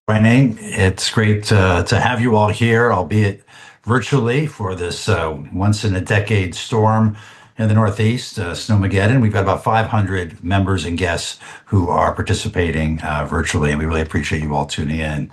Joining. It's great to have you all here, albeit virtually, for this once in a decade storm in the Northeast, Snowmageddon. We've got about 500 members and guests who are participating virtually, and we really appreciate you all tuning in.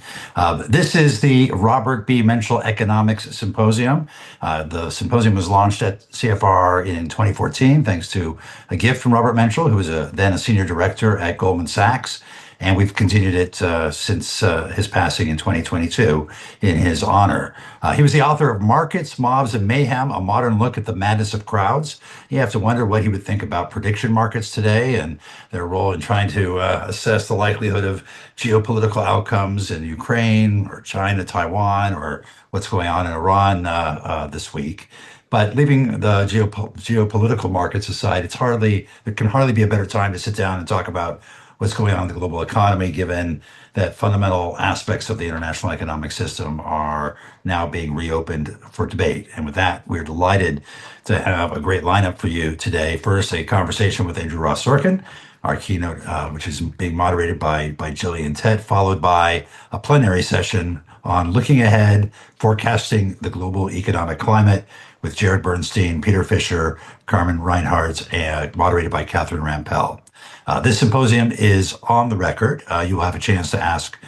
This is the Robert B. Menschel Economics Symposium. The symposium was launched at CFR in 2014, thanks to a gift from Robert Menschel, who was then a senior director at Goldman Sachs. And we've continued it since his passing in 2022 in his honor. He was the author of Markets, Mobs, and Mayhem, a modern look at the madness of crowds. You have to wonder what he would think about prediction markets today and their role in trying to assess the likelihood of geopolitical outcomes in Ukraine or China, Taiwan, or what's going on in Iran this week. But leaving the geopolitical markets aside, there can hardly be a better time to sit down and talk about what's going on in the global economy, given that fundamental aspects of the international economic system are now being reopened for debate. And with that, we're delighted to have a great lineup for you today. First, a conversation with Andrew Ross Sorkin, our keynote, which is being moderated by Gillian Tett, followed by a plenary session on looking ahead, forecasting the global economic climate with Jared Bernstein, Peter Fisher, Carmen Reinhardt, and moderated by Catherine Rampell. This symposium is on the record. You will have a chance to ask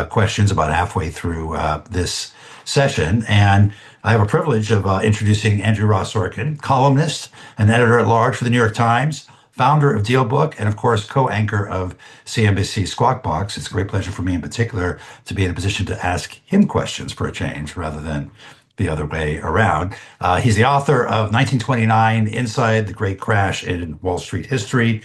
questions about halfway through this session. And I have a privilege of introducing Andrew Ross Sorkin, columnist and editor-at-large for the New York Times, founder of DealBook, and of course, co-anchor of CNBC Squawk Box. It's a great pleasure for me in particular to be in a position to ask him questions for a change rather than the other way around. He's the author of 1929, Inside the Great Crash in Wall Street History,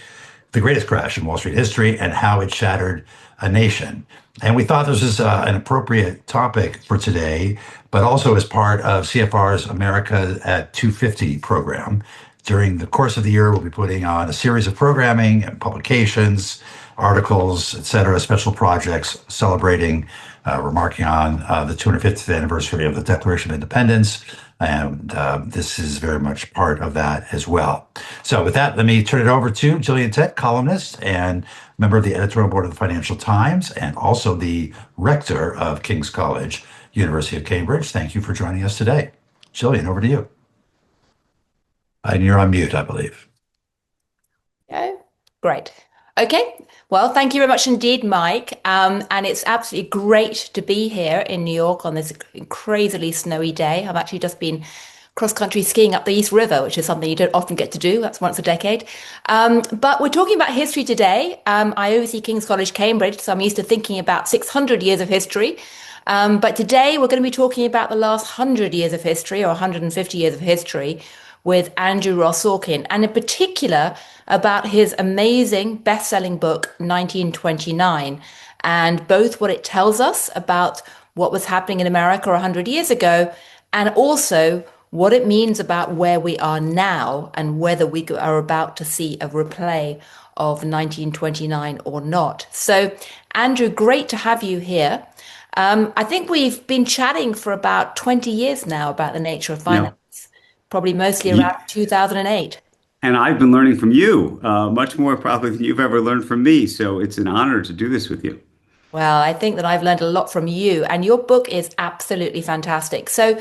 the greatest crash in Wall Street history, and how it shattered a nation. And we thought this was an appropriate topic for today, but also as part of CFR's America at 250 program. During the course of the year, we'll be putting on a series of programming and publications, articles, et cetera, special projects celebrating, remarking on the 250th anniversary of the Declaration of Independence. And this is very much part of that as well. So with that, let me turn it over to Gillian Tett, columnist and member of the editorial board of the Financial Times, and also the rector of King's College, University of Cambridge. Thank you for joining us today. Gillian, over to you. And you're on mute, I believe. Oh, great. Okay. Well, thank you very much indeed, Mike. And it's absolutely great to be here in New York on this crazily snowy day. I've actually just been cross-country skiing up the East River, which is something you don't often get to do. That's once a decade. But we're talking about history today. I oversee King's College, Cambridge, so I'm used to thinking about 600 years of history. But today we're going to be talking about the last 100 years of history, or 150 years of history, with Andrew Ross Sorkin, and in particular about his amazing best-selling book, 1929, and both what it tells us about what was happening in America 100 years ago, and also what it means about where we are now and whether we are about to see a replay of 1929 or not. So, Andrew, great to have you here. I think we've been chatting for about 20 years now about the nature of finance. Probably mostly around 2008. And I've been learning from you much more probably than you've ever learned from me. So it's an honor to do this with you. Well, I think that I've learned a lot from you, and your book is absolutely fantastic. So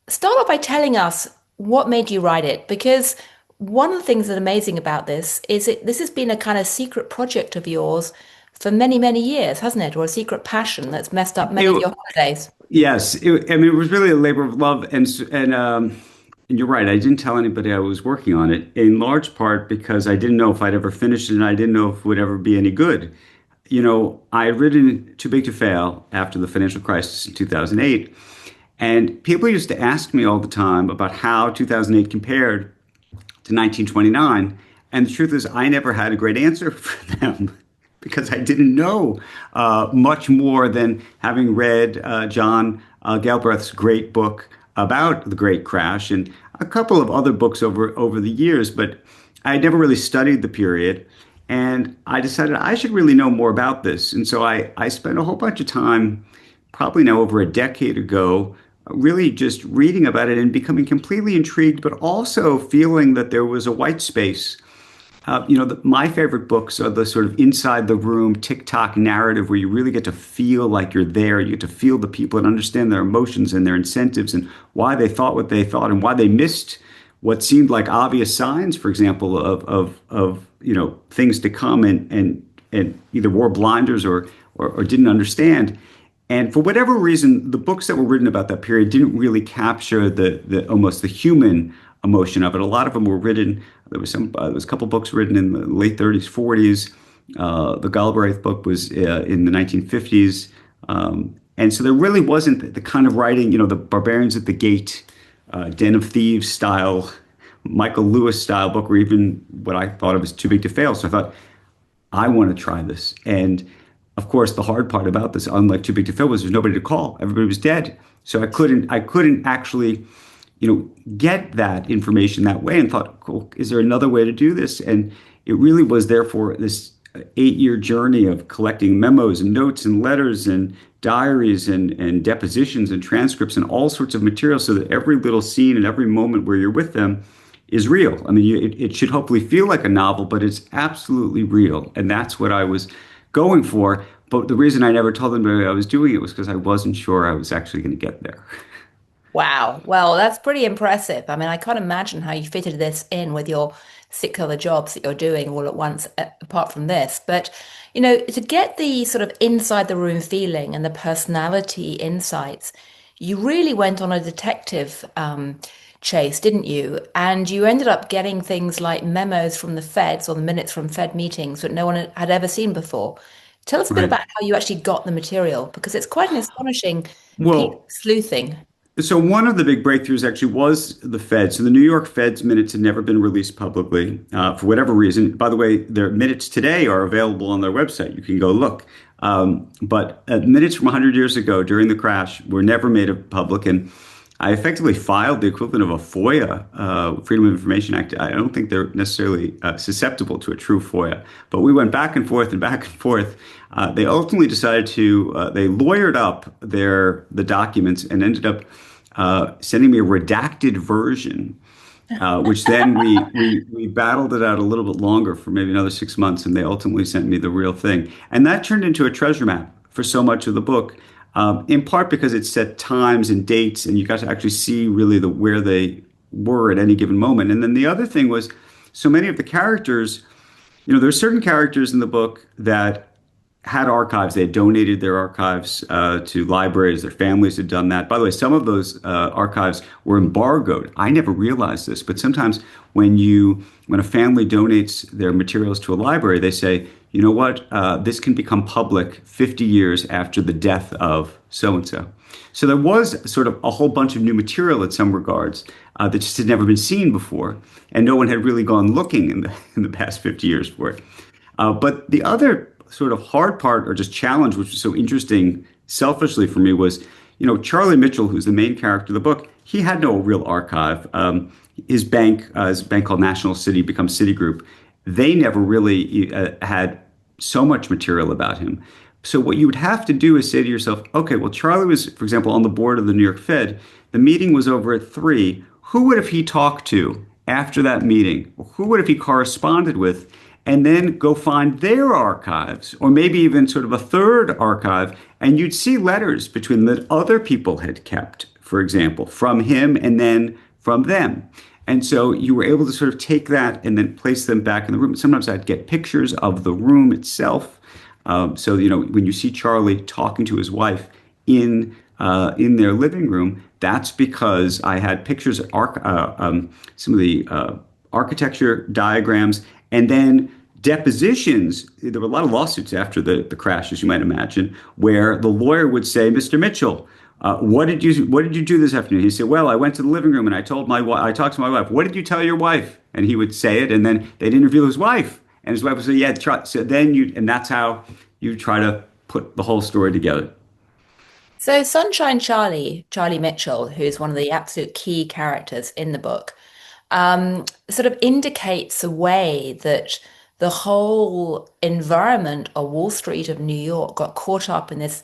start off by telling us what made you write it, because one of the things that's amazing about this is this has been a kind of secret project of yours for many, many years, hasn't it? Or a secret passion that's messed up many of your holidays. Yes. It was really a labor of love. And you're right, I didn't tell anybody I was working on it, in large part because I didn't know if I'd ever finish it and I didn't know if it would ever be any good. You know, I had written Too Big to Fail after the financial crisis in 2008. And people used to ask me all the time about how 2008 compared to 1929. And the truth is, I never had a great answer for them because I didn't know much more than having read John Galbraith's great book about the Great Crash and a couple of other books over the years, but I never really studied the period. And I decided I should really know more about this. And so I spent a whole bunch of time, probably now over a decade ago, really just reading about it and becoming completely intrigued, but also feeling that there was a white space My favorite books are the sort of inside the room, tick-tock narrative where you really get to feel like you're there. You get to feel the people and understand their emotions and their incentives and why they thought what they thought and why they missed what seemed like obvious signs, for example, of things to come and either wore blinders or didn't understand. And for whatever reason, the books that were written about that period didn't really capture the almost the human emotion of it. A lot of them were written. There was a couple books written in the late 30s, 40s. The Galbraith book was in the 1950s, and so there really wasn't the kind of writing, the Barbarians at the Gate, Den of Thieves style, Michael Lewis style book, or even what I thought of as Too Big to Fail. So I thought, I want to try this. And of course, the hard part about this, unlike Too Big to Fail, was there's nobody to call. Everybody was dead. So I couldn't actually, get that information that way, and thought, cool, is there another way to do this? And it really was therefore this 8-year journey of collecting memos and notes and letters and diaries and depositions and transcripts and all sorts of material so that every little scene and every moment where you're with them is real. I mean, it should hopefully feel like a novel, but it's absolutely real. And that's what I was going for. But the reason I never told them I was doing it was because I wasn't sure I was actually going to get there. Wow. Well, that's pretty impressive. I mean, I can't imagine how you fitted this in with your 6 other jobs that you're doing all at once, apart from this. But, to get the sort of inside the room feeling and the personality insights, you really went on a detective chase, didn't you? And you ended up getting things like memos from the feds or the minutes from Fed meetings that no one had ever seen before. Tell us a bit Right. about how you actually got the material, because it's quite an astonishing piece of Well, sleuthing. so one of the big breakthroughs actually was the Fed. So the New York Fed's minutes had never been released publicly for whatever reason. By the way, their minutes today are available on their website. You can go look. But minutes from 100 years ago during the crash were never made public. And I effectively filed the equivalent of a FOIA, Freedom of Information Act. I don't think they're necessarily susceptible to a true FOIA, but we went back and forth and back and forth. They ultimately decided they lawyered up the documents and ended up sending me a redacted version, which then we battled it out a little bit longer for maybe another 6 months, and they ultimately sent me the real thing. And that turned into a treasure map for so much of the book, in part because it set times and dates, and you got to actually see really where they were at any given moment. And then the other thing was, so many of the characters, there's certain characters in the book that had archives. They had donated their archives to libraries. Their families had done that. By the way, some of those archives were embargoed. I never realized this, but sometimes when a family donates their materials to a library, they say, you know what, this can become public 50 years after the death of so-and-so. So there was sort of a whole bunch of new material in some regards that just had never been seen before, and no one had really gone looking in the past 50 years for it. But the other sort of hard part or just challenge, which was so interesting selfishly for me, was, Charlie Mitchell, who's the main character of the book, he had no real archive. His bank called National City, becomes Citigroup. They never really had so much material about him. So what you would have to do is say to yourself, okay, well, Charlie was, for example, on the board of the New York Fed. The meeting was over at 3. Who would have he talked to after that meeting? Who would have he corresponded with? And then go find their archives, or maybe even sort of a third archive, and you'd see letters between that other people had kept, for example, from him and then from them. And so you were able to sort of take that and then place them back in the room. Sometimes I'd get pictures of the room itself. So, when you see Charlie talking to his wife in their living room, that's because I had pictures of some of the architecture diagrams, and then depositions. There were a lot of lawsuits after the crash, as you might imagine, where the lawyer would say, "Mr. Mitchell, what did you do this afternoon?" He said, "Well, I went to the living room and I talked to my wife. What did you tell your wife?" And he would say it, and then they'd interview his wife, and his wife would say, "Yeah, try." So and that's how you try to put the whole story together. So Sunshine Charlie, Charlie Mitchell, who's one of the absolute key characters in the book, sort of indicates a way that the whole environment of Wall Street of New York got caught up in this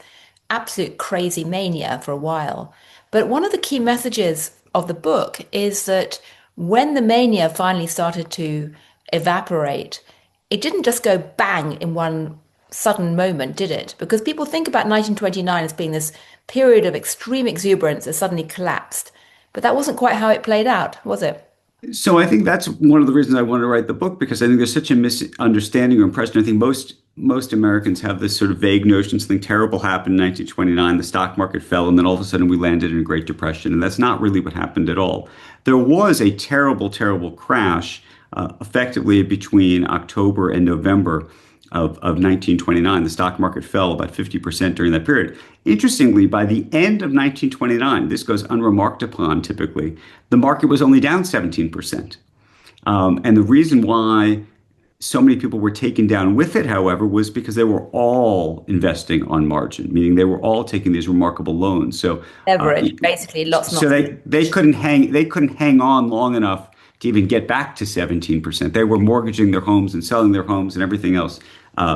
absolute crazy mania for a while. But one of the key messages of the book is that when the mania finally started to evaporate, it didn't just go bang in one sudden moment, did it? Because people think about 1929 as being this period of extreme exuberance that suddenly collapsed. But that wasn't quite how it played out, was it? So I think that's one of the reasons I wanted to write the book, because I think there's such a misunderstanding or impression. I think most Americans have this sort of vague notion something terrible happened in 1929, the stock market fell, and then all of a sudden we landed in a Great Depression. And that's not really what happened at all. There was a terrible, terrible crash effectively between October and November of 1929. The stock market fell about 50% during that period. Interestingly, by the end of 1929, this goes unremarked upon typically, the market was only down 17%. And the reason why so many people were taken down with it, however, was because they were all investing on margin, meaning they were all taking these remarkable loans. So Leverage, basically, lots so they couldn't hang on long enough to even get back to 17%. They were mortgaging their homes and selling their homes and everything else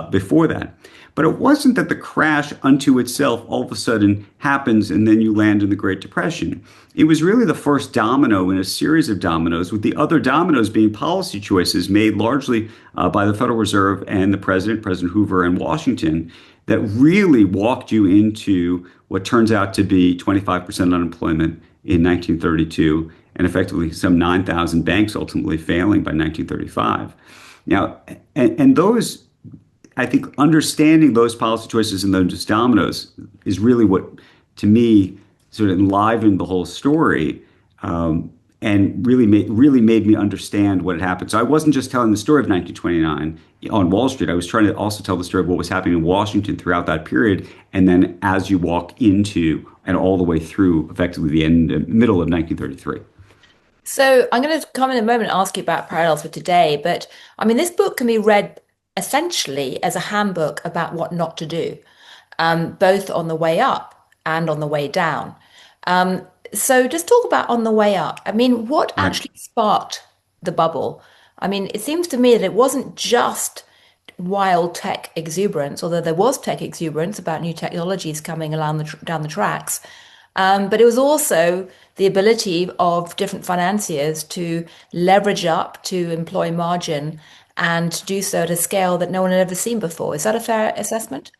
before that. But it wasn't that the crash unto itself all of a sudden happens and then you land in the Great Depression. It was really the first domino in a series of dominoes, with the other dominoes being policy choices made largely by the Federal Reserve and the President Hoover and Washington, that really walked you into what turns out to be 25% unemployment in 1932 and effectively some 9,000 banks ultimately failing by 1935. Now, and those, I think understanding those policy choices and those dominoes is really what, to me, sort of enlivened the whole story, and really made me understand what had happened. So I wasn't just telling the story of 1929 on Wall Street. I was trying to also tell the story of what was happening in Washington throughout that period, and then as you walk into and all the way through effectively the middle of 1933. So I'm going to come in a moment and ask you about parallels with today. But I mean, this book can be read essentially as a handbook about what not to do, both on the way up and on the way down. So just talk about on the way up. I mean, what Right. actually sparked the bubble? I mean, it seems to me that it wasn't just wild tech exuberance, although there was tech exuberance about new technologies coming along down the tracks. But it was also the ability of different financiers to leverage up, to employ margin, and to do so at a scale that no one had ever seen before. Is that a fair assessment?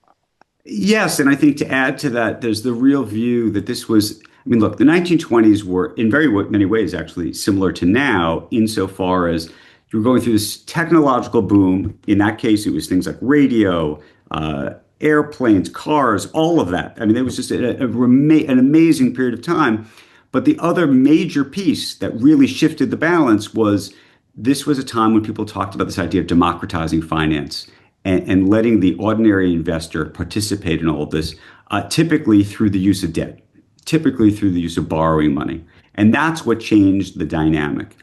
Yes, and I think to add to that, there's the real view that this was, I mean, look, the 1920s were in very many ways actually similar to now, insofar as you were going through this technological boom. In that case, it was things like radio, airplanes, cars, all of that. I mean, it was just an amazing period of time. But the other major piece that really shifted the balance was this was a time when people talked about this idea of democratizing finance and letting the ordinary investor participate in all of this, typically through the use of debt, typically through the use of borrowing money. And that's what changed the dynamic.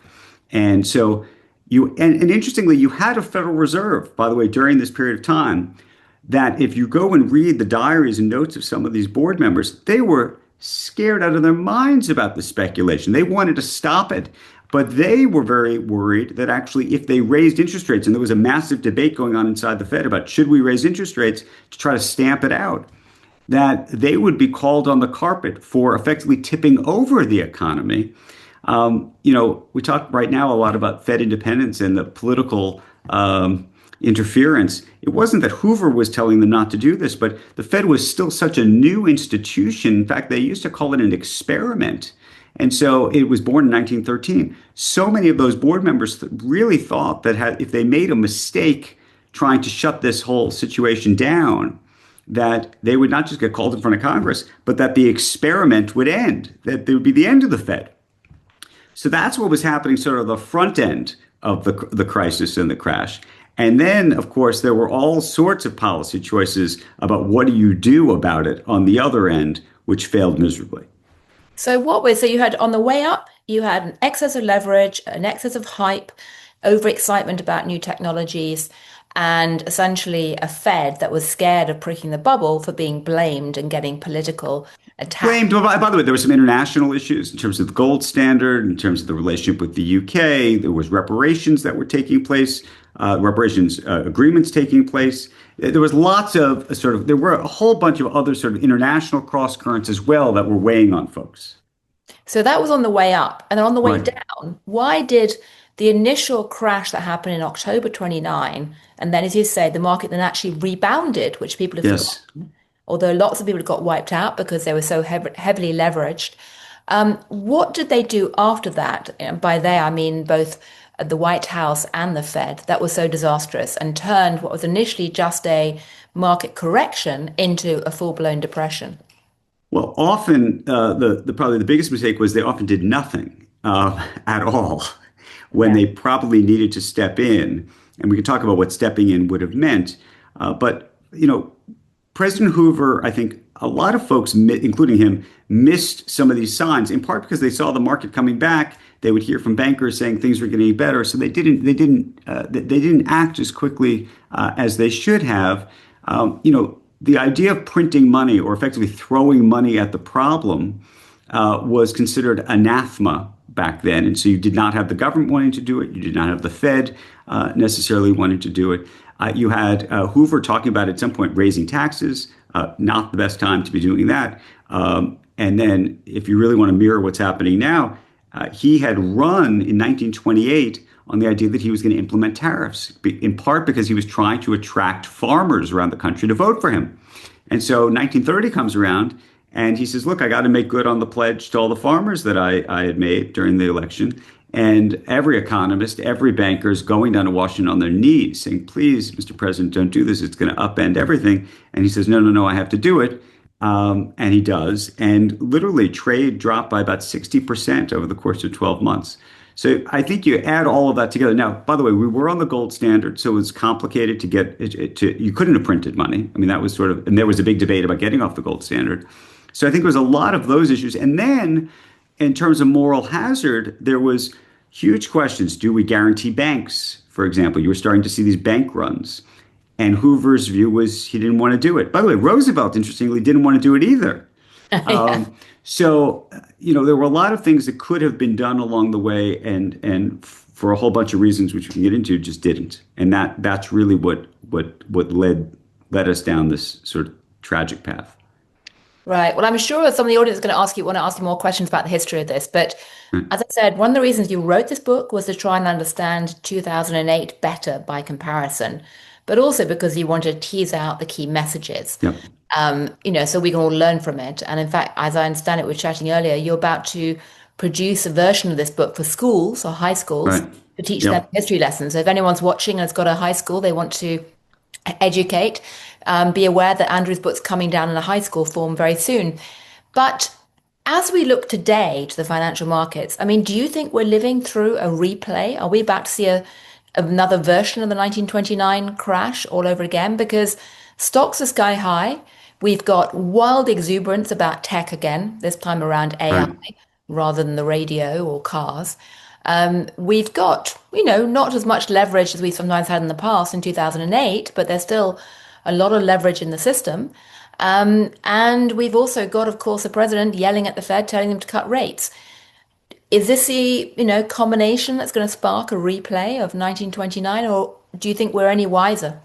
And so and interestingly, you had a Federal Reserve, by the way, during this period of time, that if you go and read the diaries and notes of some of these board members, they were scared out of their minds about the speculation. They wanted to stop it. But they were very worried that actually if they raised interest rates, and there was a massive debate going on inside the Fed about should we raise interest rates to try to stamp it out, that they would be called on the carpet for effectively tipping over the economy. We talk right now a lot about Fed independence and the political interference. It wasn't that Hoover was telling them not to do this, but the Fed was still such a new institution. In fact, they used to call it an experiment. And so it was born in 1913. So many of those board members really thought that if they made a mistake trying to shut this whole situation down, that they would not just get called in front of Congress, but that the experiment would end, that there would be the end of the Fed. So that's what was happening, sort of the front end of the crisis and the crash. And then, of course, there were all sorts of policy choices about what do you do about it on the other end, which failed miserably. So you had on the way up, you had an excess of leverage, an excess of hype, overexcitement about new technologies, and essentially a Fed that was scared of pricking the bubble for being blamed and getting political attack. Blamed. Well, by the way, there were some international issues in terms of the gold standard, in terms of the relationship with the UK. There was reparations that were taking place, reparations agreements taking place. There was there were a whole bunch of other sort of international cross currents as well that were weighing on folks. So that was on the way up. And then on the way Right. down, why did the initial crash that happened in October 29, and then, as you say, the market then actually rebounded, which people have Yes. forgotten, although lots of people got wiped out because they were so heavily leveraged. What did they do after that? And by they, I mean both the White House and the Fed, that was so disastrous and turned what was initially just a market correction into a full-blown depression. Well, often the probably the biggest mistake was they often did nothing at all when Yeah. they probably needed to step in. And we could talk about what stepping in would have meant. But President Hoover, I think a lot of folks, including him, missed some of these signs, in part because they saw the market coming back. They would hear from bankers saying things were getting better, so they didn't act as quickly as they should have. The idea of printing money or effectively throwing money at the problem was considered anathema back then, and so you did not have the government wanting to do it. You did not have the Fed necessarily wanting to do it. You had Hoover talking about at some point raising taxes, not the best time to be doing that. And then if you really want to mirror what's happening now, he had run in 1928 on the idea that he was going to implement tariffs, in part because he was trying to attract farmers around the country to vote for him. And so 1930 comes around and he says, look, I got to make good on the pledge to all the farmers that I had made during the election. And every economist, every banker is going down to Washington on their knees saying, please, Mr. President, don't do this. It's going to upend everything. And he says, no, no, no, I have to do it. And he does. And literally trade dropped by about 60% over the course of 12 months. So I think you add all of that together. Now, by the way, we were on the gold standard, so it was complicated to get it to, you couldn't have printed money. I mean, that was sort of, and there was a big debate about getting off the gold standard. So I think there was a lot of those issues. And then in terms of moral hazard, there was huge questions. Do we guarantee banks, for example? You were starting to see these bank runs. And Hoover's view was he didn't want to do it. By the way, Roosevelt, interestingly, didn't want to do it either. Yeah. There were a lot of things that could have been done along the way, and for a whole bunch of reasons which we can get into, just didn't. And that's really what led us down this sort of tragic path. Right. Well, I'm sure some of the audience is going to want to ask you more questions about the history of this. But as I said, one of the reasons you wrote this book was to try and understand 2008 better by comparison, but also because you wanted to tease out the key messages. Yep. So we can all learn from it. And in fact, as I understand it, we were chatting earlier, you're about to produce a version of this book for schools or high schools Right. to teach them Yep. history lessons. So if anyone's watching and has got a high school, they want to educate, be aware that Andrew's book's coming down in a high school form very soon. But as we look today to the financial markets, I mean, do you think we're living through a replay? Are we about to see another version of the 1929 crash all over again? Because stocks are sky high. We've got wild exuberance about tech again, this time around AI Right. rather than the radio or cars. We've got, not as much leverage as we sometimes had in the past in 2008, but there's still a lot of leverage in the system. And we've also got, of course, the president yelling at the Fed, telling them to cut rates. Is this the, combination that's going to spark a replay of 1929, or do you think we're any wiser?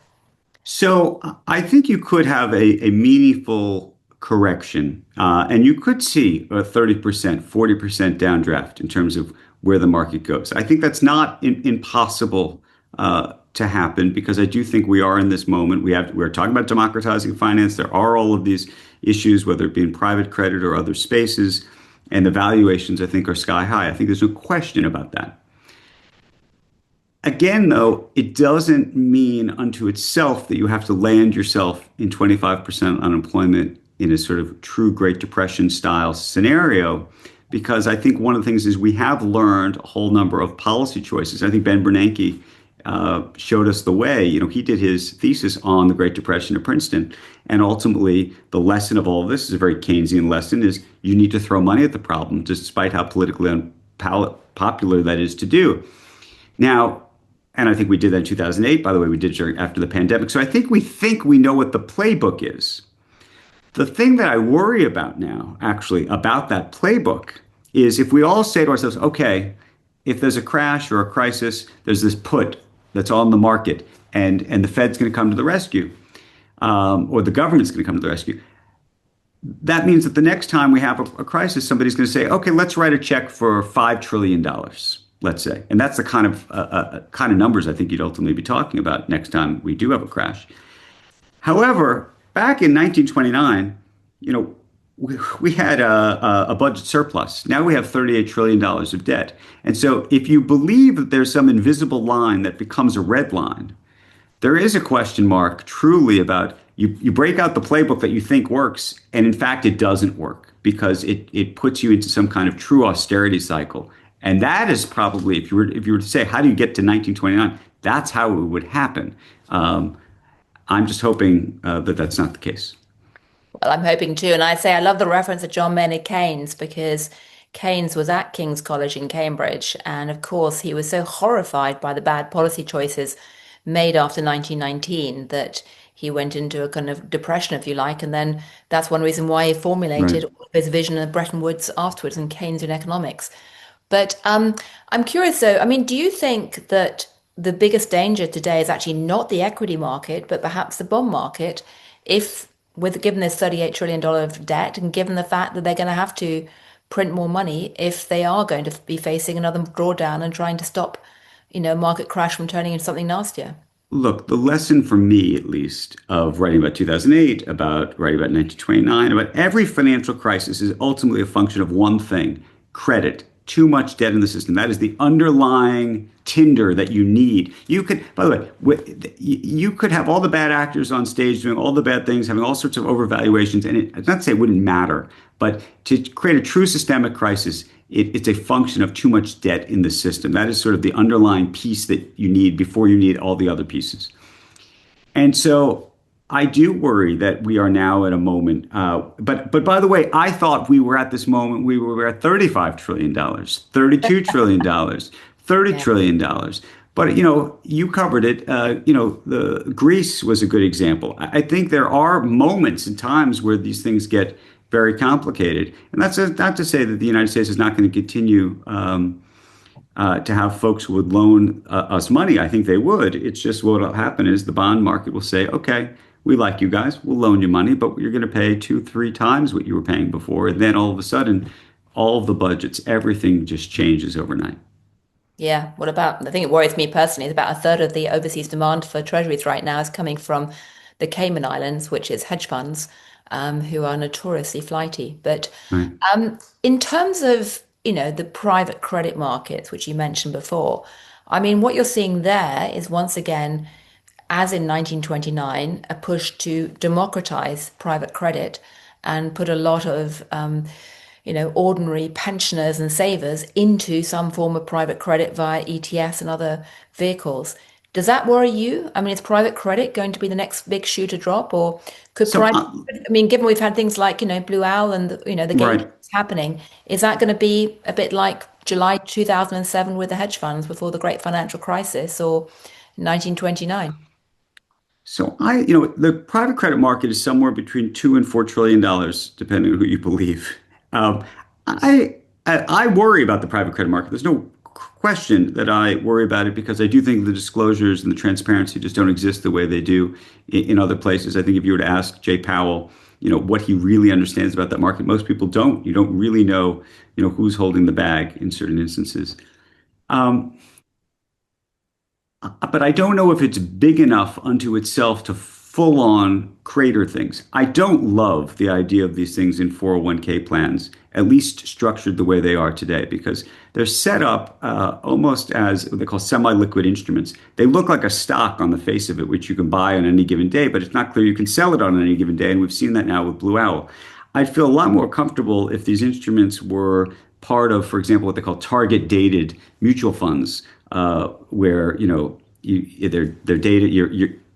So I think you could have a meaningful correction, and you could see a 30%, 40% downdraft in terms of where the market goes. I think that's not impossible to happen, because I do think we are in this moment. We're talking about democratizing finance. There are all of these issues, whether it be in private credit or other spaces, and the valuations, I think, are sky high. I think there's no question about that. Again, though, it doesn't mean unto itself that you have to land yourself in 25% unemployment in a sort of true Great Depression style scenario, because I think one of the things is we have learned a whole number of policy choices. I think Ben Bernanke showed us the way. He did his thesis on the Great Depression at Princeton. And ultimately, the lesson of all of this is a very Keynesian lesson, is you need to throw money at the problem, despite how politically unpopular that is to do. Now, and I think we did that in 2008. By the way, we did it after the pandemic. So I think we know what the playbook is. The thing that I worry about now, actually, about that playbook is if we all say to ourselves, okay, if there's a crash or a crisis, there's this put that's on the market, and the Fed's going to come to the rescue, or the government's going to come to the rescue. That means that the next time we have a crisis, somebody's going to say, okay, let's write a check for $5 trillion. let's say. And that's the kind of numbers I think you'd ultimately be talking about next time we do have a crash. However, back in 1929, you know, we had a budget surplus. Now we have $38 trillion of debt. And so if you believe that there's some invisible line that becomes a red line, there is a question mark truly about you break out the playbook that you think works, and in fact, it doesn't work because it puts you into some kind of true austerity cycle. And that is probably, if you were to say, how do you get to 1929? That's how it would happen. I'm just hoping that that's not the case. Well, I'm hoping too. And I say I love the reference to John Maynard Keynes because Keynes was at King's College in Cambridge. And of course, he was so horrified by the bad policy choices made after 1919 that he went into a kind of depression, if you like. And then that's one reason why he Right. formulated all of his vision of Bretton Woods afterwards and Keynesian economics. But I'm curious though, I mean, do you think that the biggest danger today is actually not the equity market, but perhaps the bond market, if with given this $38 trillion of debt and given the fact that they're going to have to print more money if they are going to be facing another drawdown and trying to stop, market crash from turning into something nastier? Look, the lesson for me, at least, of writing about 2008, about writing about 1929, about every financial crisis is ultimately a function of one thing: credit. Too much debt in the system. That is the underlying tinder that you need. You could, by the way, you could have all the bad actors on stage doing all the bad things, having all sorts of overvaluations, and it's not to say it wouldn't matter, but to create a true systemic crisis, it's a function of too much debt in the system. That is sort of the underlying piece that you need before you need all the other pieces. And so I do worry that we are now at a moment. But by the way, I thought we were at this moment. We were at $35 trillion, $32 trillion, thirty Yeah. trillion dollars. But you covered it. The Greece was a good example. I think there are moments and times where these things get very complicated, and that's not to say that the United States is not going to continue to have folks who would loan us money. I think they would. It's just what will happen is the bond market will say, okay, we like you guys, we'll loan you money, but you're going to pay two, three times what you were paying before. And then all of a sudden, all of the budgets, everything just changes overnight. Yeah. What about, the thing that worries me personally is about a third of the overseas demand for treasuries right now is coming from the Cayman Islands, which is hedge funds, who are notoriously flighty. But Right. in terms of, the private credit markets, which you mentioned before, I mean, what you're seeing there is once again, as in 1929, a push to democratize private credit and put a lot of, ordinary pensioners and savers into some form of private credit via ETFs and other vehicles. Does that worry you? I mean, is private credit going to be the next big shoe to drop, or could So, private? I mean, given we've had things like Blue Owl and the game right. happening, is that going to be a bit like July 2007 with the hedge funds before the great financial crisis, or 1929? The private credit market is somewhere between $2 and $4 trillion, depending on who you believe. Um, I worry about the private credit market. There's no question that I worry about it because I do think the disclosures and the transparency just don't exist the way they do in other places. I think if you were to ask Jay Powell, what he really understands about that market, most people don't. You don't really know, who's holding the bag in certain instances. Um, but I don't know if it's big enough unto itself to full on crater things. I don't love the idea of these things in 401k plans, at least structured the way they are today, because they're set up almost as what they call semi liquid instruments. They look like a stock on the face of it, which you can buy on any given day, but it's not clear you can sell it on any given day. And we've seen that now with Blue Owl. I'd feel a lot more comfortable if these instruments were part of, for example, what they call target dated mutual funds, where they're dated.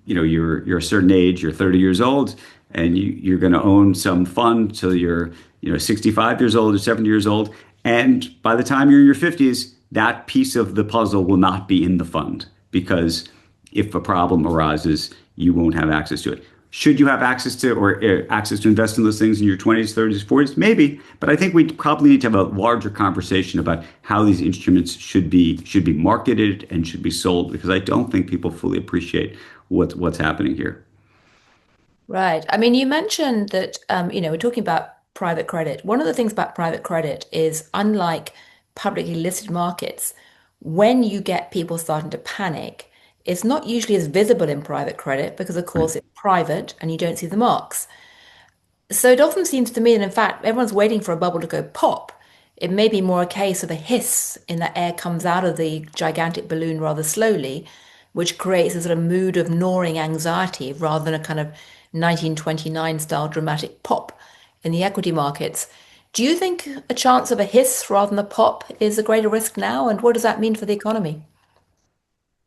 You're a certain age. You're 30 years old, and you're going to own some fund till you're 65 years old or 70 years old. And by the time you're in your 50s, that piece of the puzzle will not be in the fund because if a problem arises, you won't have access to it. Should you have access to or access to invest in those things in your 20s, 30s, 40s? Maybe, but I think we probably need to have a larger conversation about how these instruments should be marketed and should be sold because I don't think people fully appreciate what's happening here. Right. I mean, you mentioned that, we're talking about private credit. One of the things about private credit is, unlike publicly listed markets, when you get people starting to panic, it's not usually as visible in private credit because, of Right. course, it's private and you don't see the marks. So it often seems to me that, in fact, everyone's waiting for a bubble to go pop. It may be more a case of a hiss in that air comes out of the gigantic balloon rather slowly, which creates a sort of mood of gnawing anxiety rather than a kind of 1929 style dramatic pop in the equity markets. Do you think a chance of a hiss rather than a pop is a greater risk now? And what does that mean for the economy?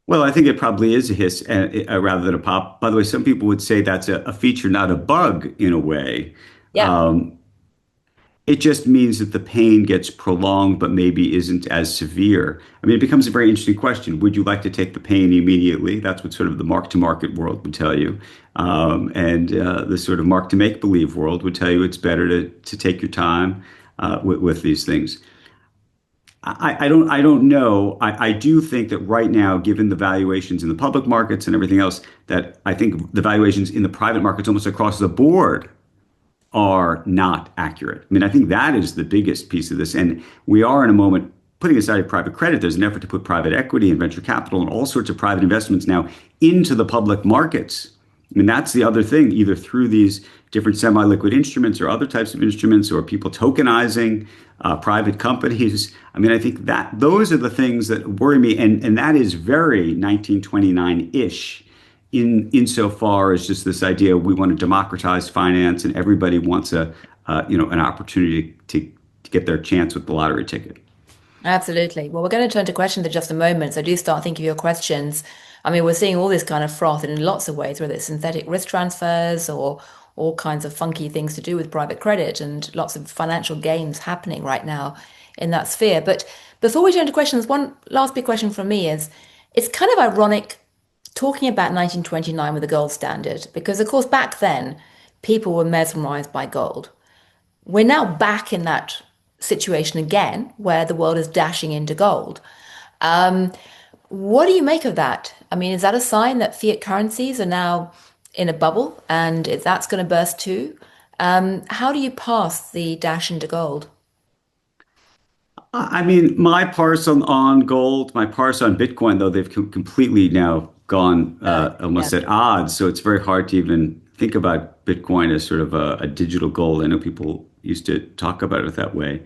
Well, I think it probably is a hiss rather than a pop. By the way, some people would say that's a feature, not a bug in a way. Yeah, It just means that the pain gets prolonged, but maybe isn't as severe. I mean, it becomes a very interesting question. Would you like to take the pain immediately? That's what sort of the mark to market world would tell you. And the sort of mark to make believe world would tell you it's better to take your time with these things. I don't know. I do think that right now, given the valuations in the public markets and everything else, that I think the valuations in the private markets almost across the board are not accurate. I mean, I think that is the biggest piece of this. And we are in a moment, putting aside private credit, there's an effort to put private equity and venture capital and all sorts of private investments now into the public markets. I mean, that's the other thing, either through these different semi-liquid instruments or other types of instruments or people tokenizing private companies. I mean, I think that those are the things that worry me. And that is very 1929-ish insofar as just this idea we want to democratize finance and everybody wants an opportunity to get their chance with the lottery ticket. absolutely. Well, we're going to turn to questions in just a moment. So do start thinking of your questions. I mean, we're seeing all this kind of froth in lots of ways, whether it's synthetic risk transfers or all kinds of funky things to do with private credit and lots of financial games happening right now in that sphere. But before we turn to questions, one last big question from me is it's kind of ironic talking about 1929 with the gold standard, because of course back then people were mesmerized by gold. We're now back in that situation again where the world is dashing into gold. Um, what do you make of that? I mean, is that a sign that fiat currencies are now in a bubble and if that's going to burst too? How do you pass the dash into gold? I mean, my parse on gold, my parse on Bitcoin, though they've completely now gone Yeah. almost at odds. So it's very hard to even think about Bitcoin as sort of a digital gold. I know people used to talk about it that way.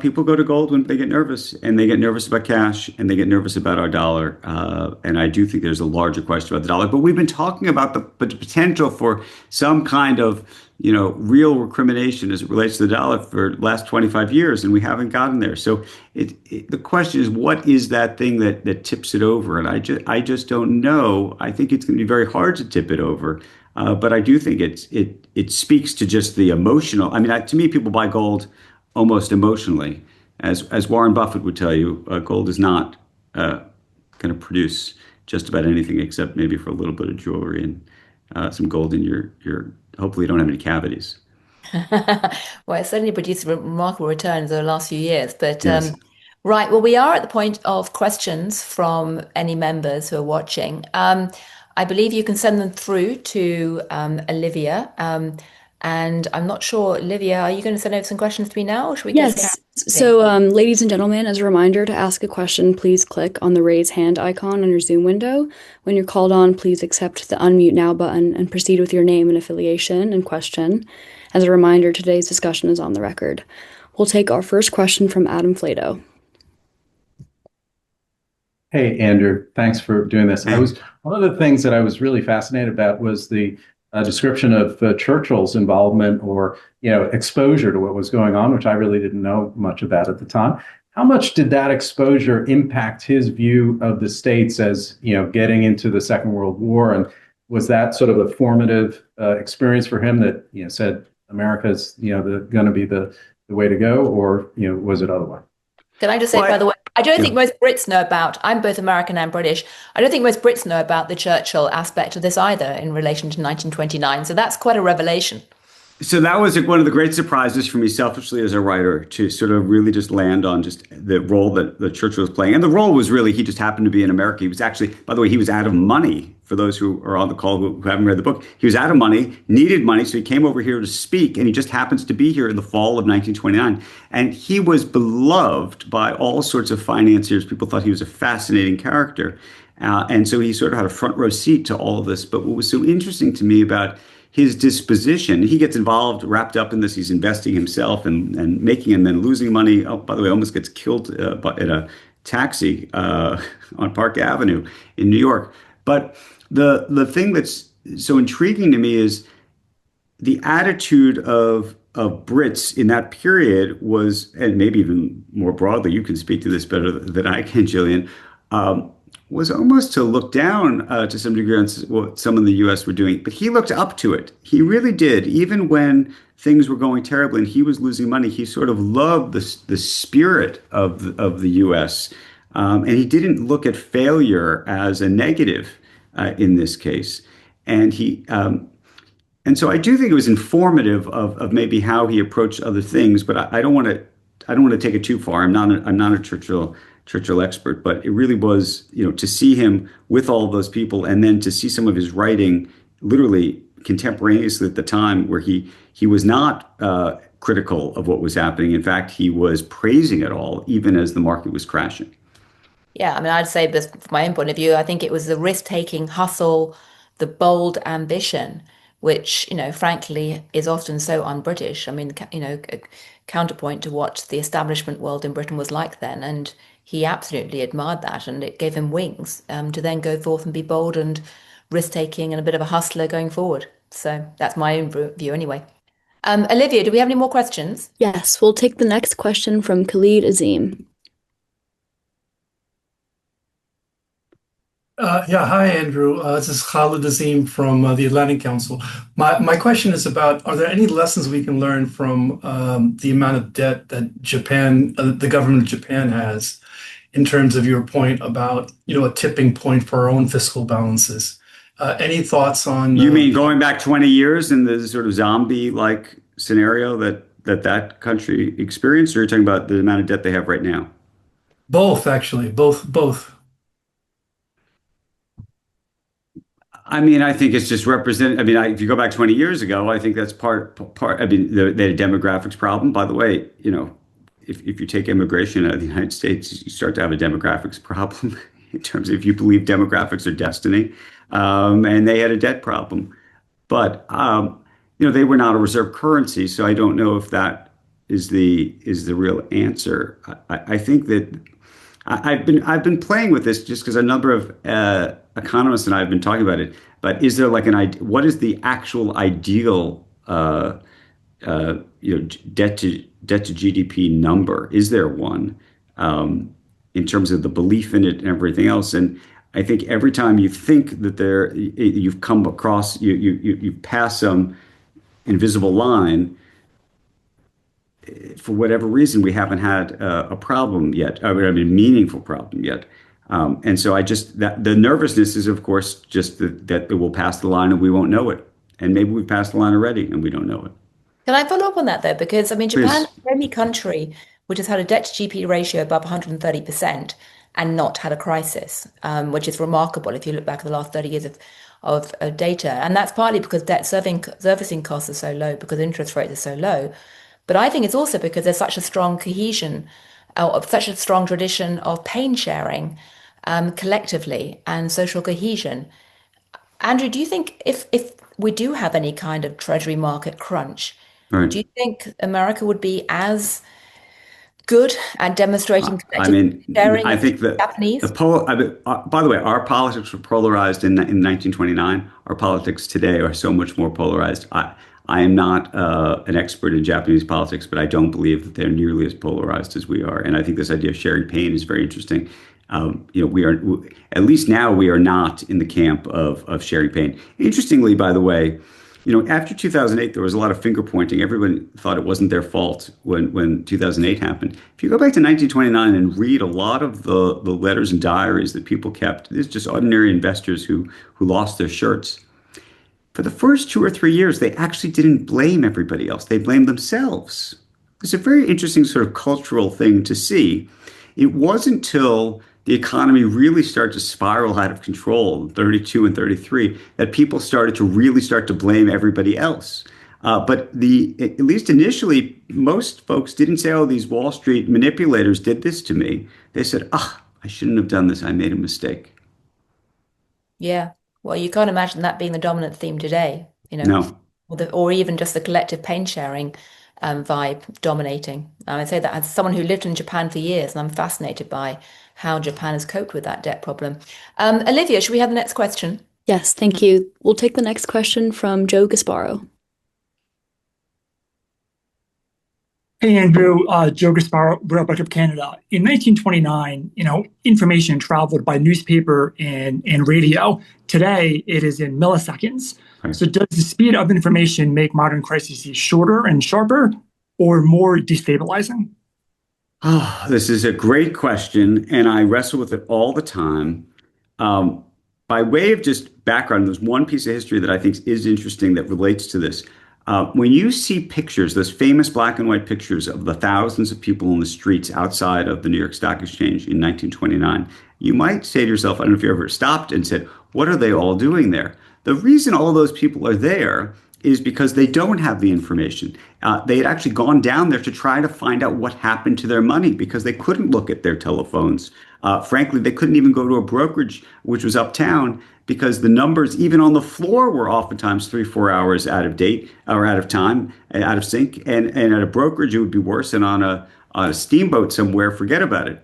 People go to gold when they get nervous, and they get nervous about cash, and they get nervous about our dollar. And I do think there's a larger question about the dollar. But we've been talking about the potential for some kind of real recrimination as it relates to the dollar for the last 25 years, and we haven't gotten there. So the question is, what is that thing that tips it over? And I just don't know. I think it's going to be very hard to tip it over. But I do think it speaks to just the emotional. I mean, to me, people buy gold almost emotionally. As Warren Buffett would tell you, gold is not going to produce just about anything except maybe for a little bit of jewelry and some gold in your. Hopefully, you don't have any cavities. Well, it's certainly produced remarkable returns over the last few years. But Yes. right, well, we are at the point of questions from any members who are watching. I believe you can send them through to Olivia. And I'm not sure, Olivia, are you going to send over some questions to me now, or should we get Yes. So, ladies and gentlemen, as a reminder to ask a question, please click on the raise hand icon on your Zoom window. When you're called on, please accept the unmute now button and proceed with your name and affiliation and question. As a reminder, today's discussion is on the record. We'll take our first question from Adam Flato. Hey, Andrew, thanks for doing this. Hey. One of the things that I was really fascinated about was the description of Churchill's involvement or exposure to what was going on, which I really didn't know much about at the time. How much did that exposure impact his view of the states as getting into the Second World War? And was that sort of a formative experience for him that said America's going to be the way to go, or was it otherwise? Can I just say, Well, by the way, I don't yeah. think most Brits know about, I'm both American and British. I don't think most Brits know about the Churchill aspect of this either in relation to 1929. So that's quite a revelation. So that was one of the great surprises for me, selfishly as a writer, to sort of really just land on just the role that Churchill was playing. And the role was really, he just happened to be in America. He was actually, by the way, he was out of money. For those who are on the call who haven't read the book, he was out of money, needed money, so he came over here to speak, and he just happens to be here in the fall of 1929. And he was beloved by all sorts of financiers. People thought he was a fascinating character. And so he sort of had a front row seat to all of this. But what was so interesting to me about his disposition, he gets involved, wrapped up in this. He's investing himself and making and then losing money. Oh, by the way, almost gets killed in a taxi on Park Avenue in New York. But the thing that's so intriguing to me is the attitude of Brits in that period was, and maybe even more broadly, you can speak to this better than I can, Gillian, was almost to look down to some degree on what some in the U.S. were doing. But he looked up to it. He really did. Even when things were going terribly and he was losing money, he sort of loved the spirit of the U.S. And he didn't look at failure as a negative in this case. And and so I do think it was informative of maybe how he approached other things. But I don't want to take it too far. I'm not a Churchill expert, but it really was, to see him with all those people and then to see some of his writing literally contemporaneously at the time where he was not critical of what was happening. In fact, he was praising it all, even as the market was crashing. Yeah, I mean, I'd say this from my own point of view. I think it was the risk-taking hustle, the bold ambition, which, frankly, is often so un-British. I mean, a counterpoint to what the establishment world in Britain was like then. And he absolutely admired that, and it gave him wings to then go forth and be bold and risk-taking and a bit of a hustler going forward. So that's my own view anyway. Olivia, do we have any more questions? Yes, we'll take the next question from Khalid Azim. Yeah, hi, Andrew. This is Khalid Azim from the Atlantic Council. My question is about, are there any lessons we can learn from the amount of debt that Japan, the government of Japan has, in terms of your point about, a tipping point for our own fiscal balances? Any thoughts on... You mean going back 20 years in the sort of zombie-like scenario that country experienced, or you're talking about the amount of debt they have right now? Both, actually, both. I mean, I think it's just represent. I mean, if you go back 20 years ago, I think that's part. I mean, they had a demographics problem. By the way, if you take immigration out of the United States, you start to have a demographics problem in terms of if you believe demographics are destiny. And they had a debt problem, but they were not a reserve currency, so I don't know if that is the real answer. I think that I've been playing with this just because a number of economists and I have been talking about it. But is there what is the actual ideal debt to GDP number? Is there one in terms of the belief in it and everything else? And I think every time you think that you've come across you've passed some invisible line. For whatever reason, we haven't had a problem yet. I mean, meaningful problem yet. And so the nervousness is, of course, just that it will pass the line and we won't know it. And maybe we've passed the line already and we don't know it. Can I follow up on that though? Because I mean, Please. Japan is the only country which has had a debt to GDP ratio above 130% and not had a crisis, which is remarkable if you look back at the last 30 years of data. And that's partly because debt servicing costs are so low, because interest rates are so low. But I think it's also because there's such a strong cohesion, of such a strong tradition of pain sharing collectively and social cohesion. Andrew, do you think if we do have any kind of treasury market crunch, Right. do you think America would be as good at demonstrating collective sharing I as think the that Japanese? by the way, our politics were polarized in 1929. Our politics today are so much more polarized. I am not an expert in Japanese politics, but I don't believe that they're nearly as polarized as we are. And I think this idea of sharing pain is very interesting. We are, at least now, we are not in the camp of sharing pain. Interestingly, by the way, after 2008, there was a lot of finger pointing. Everyone thought it wasn't their fault when 2008 happened. If you go back to 1929 and read a lot of the letters and diaries that people kept, it's just ordinary investors who lost their shirts. for the first 2 or 3 years, they actually didn't blame everybody else. They blamed themselves. It's a very interesting sort of cultural thing to see. It wasn't until the economy really started to spiral out of control in 32 and 33 that people started to really start to blame everybody else. But at least initially, most folks didn't say, oh, these Wall Street manipulators did this to me. They said, I shouldn't have done this. I made a mistake. Yeah. Well, you can't imagine that being the dominant theme today, No. or even just the collective pain sharing vibe dominating. I say that as someone who lived in Japan for years, and I'm fascinated by how Japan has coped with that debt problem. Olivia, should we have the next question? Yes, thank you. We'll take the next question from Joe Gasparo. Hey, Andrew, Joe Gasparo, Royal Bank of Canada. In 1929, information traveled by newspaper and radio. Today, it is in milliseconds. Right. So does the speed of information make modern crises shorter and sharper or more destabilizing? Oh, this is a great question, and I wrestle with it all the time. By way of just background, there's one piece of history that I think is interesting that relates to this. When you see pictures, those famous black and white pictures of the thousands of people in the streets outside of the New York Stock Exchange in 1929, you might say to yourself, I don't know if you ever stopped and said, what are they all doing there? The reason all those people are there is because they don't have the information. They had actually gone down there to try to find out what happened to their money because they couldn't look at their telephones. Frankly, they couldn't even go to a brokerage, which was uptown, because the numbers, even on the floor, were oftentimes 3-4 hours out of date or out of time, out of sync. And at a brokerage, it would be worse. And on a steamboat somewhere, forget about it.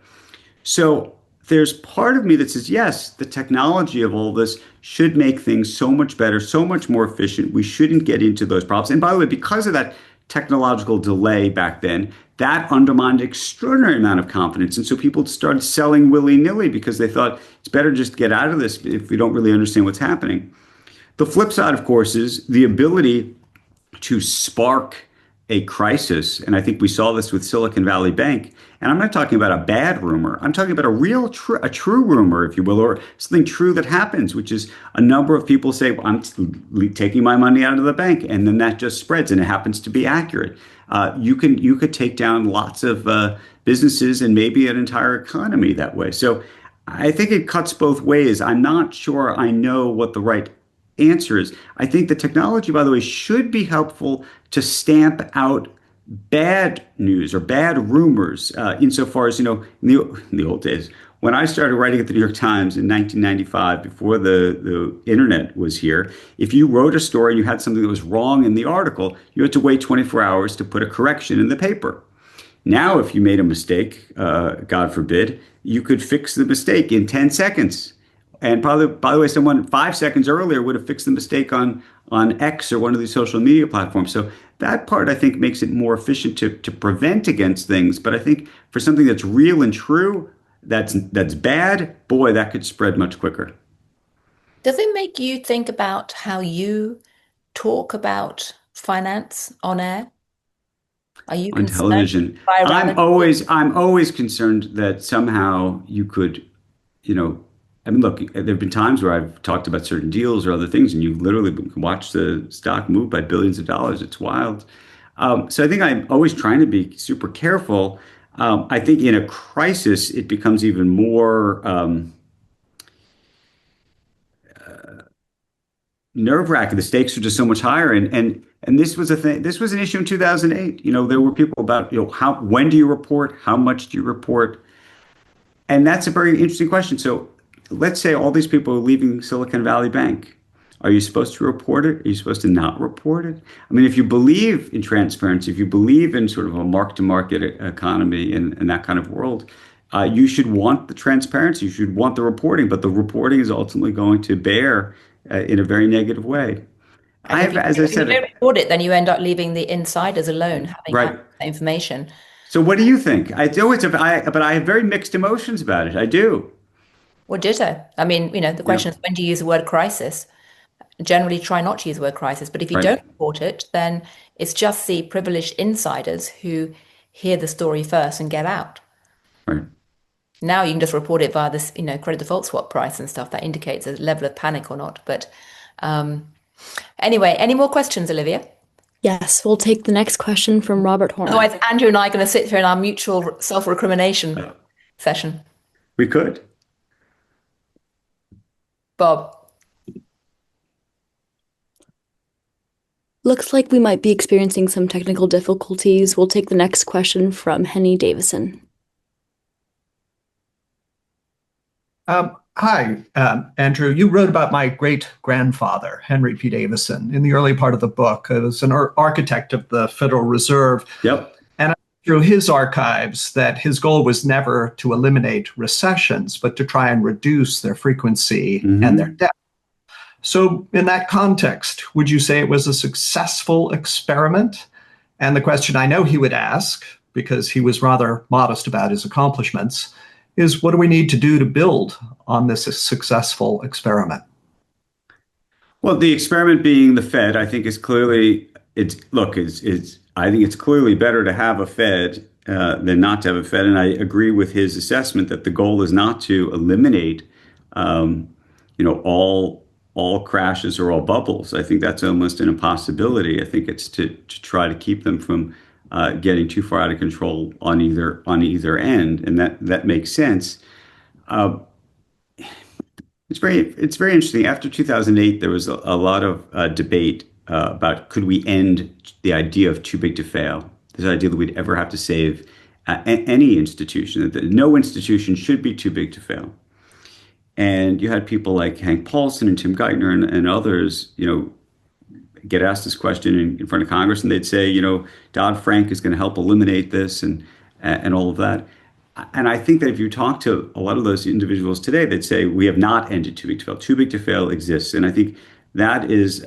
So there's part of me that says, yes, the technology of all this should make things so much better, so much more efficient. We shouldn't get into those problems. And by the way, because of that technological delay back then, that undermined an extraordinary amount of confidence. And so people started selling willy-nilly because they thought it's better just to get out of this if we don't really understand what's happening. The flip side, of course, is the ability to spark a crisis. And I think we saw this with Silicon Valley Bank. And I'm not talking about a bad rumor. I'm talking about a true rumor, if you will, or something true that happens, which is a number of people say, well, I'm taking my money out of the bank. And then that just spreads and it happens to be accurate. You could take down lots of businesses and maybe an entire economy that way. So I think it cuts both ways. I'm not sure I know what the right answer is. I think the technology, by the way, should be helpful to stamp out bad news or bad rumors, insofar as, in the old days, when I started writing at the New York Times in 1995, before the internet was here, if you wrote a story and you had something that was wrong in the article, you had to wait 24 hours to put a correction in the paper. Now, if you made a mistake, God forbid, you could fix the mistake in 10 seconds. And probably, by the way, someone 5 seconds earlier would have fixed the mistake on X or one of these social media platforms. So that part, I think, makes it more efficient to prevent against things. But I think for something that's real and true, that's bad, boy, that could spread much quicker. Does it make you think about how you talk about finance on air? Are you On concerned television? by I'm always concerned that somehow you could, I mean, look, there have been times where I've talked about certain deals or other things, and you literally watch the stock move by billions of dollars. It's wild. So I think I'm always trying to be super careful. I think in a crisis, it becomes even more nerve-wracking. The stakes are just so much higher, and this was a thing. This was an issue in 2008. There were people about when do you report, how much do you report, and that's a very interesting question. So let's say all these people are leaving Silicon Valley Bank. Are you supposed to report it? Are you supposed to not report it? I mean, if you believe in transparency, if you believe in sort of a mark-to-market economy and that kind of world, you should want the transparency. You should want the reporting, but the reporting is ultimately going to bear in a very negative way. As I said, if you don't report it, then you end up leaving the insiders alone, having right. access to that information. So what do you think? But I have very mixed emotions about it. I do. Well, ditto. I mean, the question is, when do you use the word crisis? Generally try not to use the word crisis, but if you Right. don't report it, then it's just the privileged insiders who hear the story first and get out. Right. Now you can just report it via this, credit default swap price and stuff that indicates a level of panic or not. But Anyway, any more questions, Olivia? Yes, we'll take the next question from Robert Horner. Otherwise, Andrew and I are going to sit here in our mutual self-recrimination session. We could. Bob. Looks like we might be experiencing some technical difficulties. We'll take the next question from Henny Davison. Hi, Andrew. You wrote about my great-grandfather, Henry P. Davison, in the early part of the book. He was an architect of the Federal Reserve. Yep. And I through his archives that his goal was never to eliminate recessions, but to try and reduce their frequency and their depth. So in that context, would you say it was a successful experiment? And the question I know he would ask, because he was rather modest about his accomplishments, is what do we need to do to build on this successful experiment? Well, the experiment being the Fed, I think is clearly, I think it's clearly better to have a Fed than not to have a Fed. And I agree with his assessment that the goal is not to eliminate, all crashes or all bubbles. I think that's almost an impossibility. I think it's to try to keep them from getting too far out of control on either end, and that makes sense. It's very interesting. After 2008, there was a lot of debate about could we end the idea of too big to fail, this idea that we'd ever have to save any institution, that no institution should be too big to fail. And you had people like Hank Paulson and Tim Geithner and others, get asked this question in front of Congress, and they'd say, Dodd-Frank is going to help eliminate this and all of that. And I think that if you talk to a lot of those individuals today, they'd say we have not ended too big to fail. Too big to fail exists, and I think that is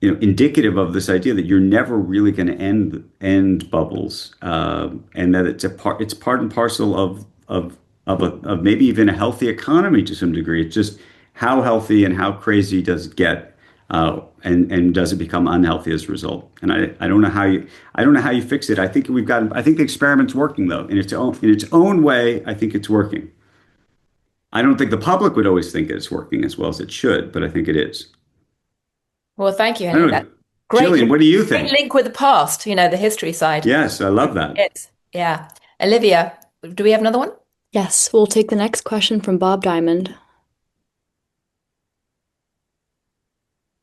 indicative of this idea that you're never really going to end bubbles, and that it's part and parcel of maybe even a healthy economy to some degree. It's just how healthy and how crazy does it get, and does it become unhealthy as a result? And I don't know how you fix it. I think the experiment's working though in its own way. I think it's working. I don't think the public would always think it's working as well as it should, but I think it is. Well, thank you, Henry. That's great. Jillian, what do you think? Great link with the past, the history side. Yes, I love that. Yeah. Olivia, do we have another one? Yes, we'll take the next question from Bob Diamond.